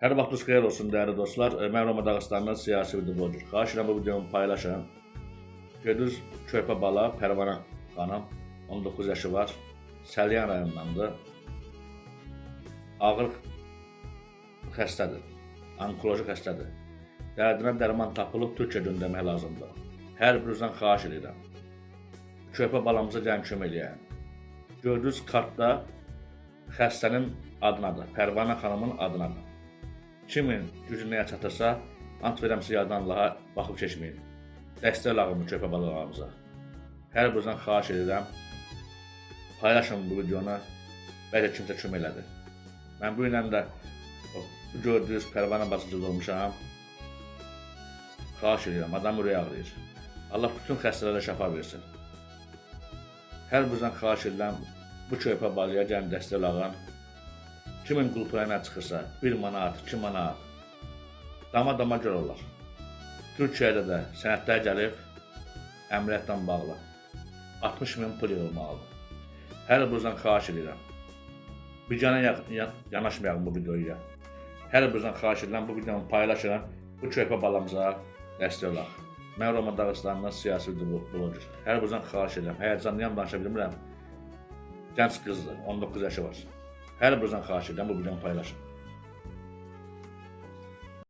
Hər vaxtınız xeyir olsun dəyərli dostlar. Mən Roma Dağıstandan siyasi video bloger. Xahiş edirəm bu videomu paylaşın. Gördünüz körpə bala Pərvanə xanım 19 yaşı var. Səlyan rayonundandır. Ağır xəstədir. Onkoloji xəstədir. Dərdinə dərman tapılıb Türkiyə göndərmək lazımdır. Hər birinizdən xahiş edirəm. Körpə balamıza gəlin kömək eləyən. Gördünüz kartda xəstənin adınadır. Pərvanə xanımın adınadır. Kimin gücü nəyə çatırsa, ant verəm sizə yardan Allaha baxıb keçməyin. Dəstək lağımı körpə balıqlarımıza. Hər birinizdən xahiş edirəm. Paylaşın bu videonu. Bəlkə kimsə kömək elədir. Mən bu ilə də gördüyünüz Pərvanə bacıcıl olmuşam. Xahiş edirəm, adam ürəyi ağrıyır. Allah bütün xəstələrə şəfa versin. Hər birinizdən xahiş edirəm, bu körpə balıya gəlin dəstək lağın. Kimin qulpuna çıxırsa, 1 manat, 2 manat, dama görə olar. Türkiyədə də sənədlər gəlib, əməliyyatdan bağlı 60.000 pul yığılmalıdır. Hər birinizdən xahiş edirəm. Biganə yanaşmayaq bu videoya. Hər birinizdən xahiş edirəm, bu videonu paylaşın, bu körpə balamıza dəstək olaq. Mən Roma Dağıstandan siyasi video bloger. Hər birinizdən xahiş edirəm, həyəcanlıyam, danışa bilmirəm. Gənc qızdır, 19 yaşı var. Hər birinizdən xahiş edirəm, bu videonu paylaşın.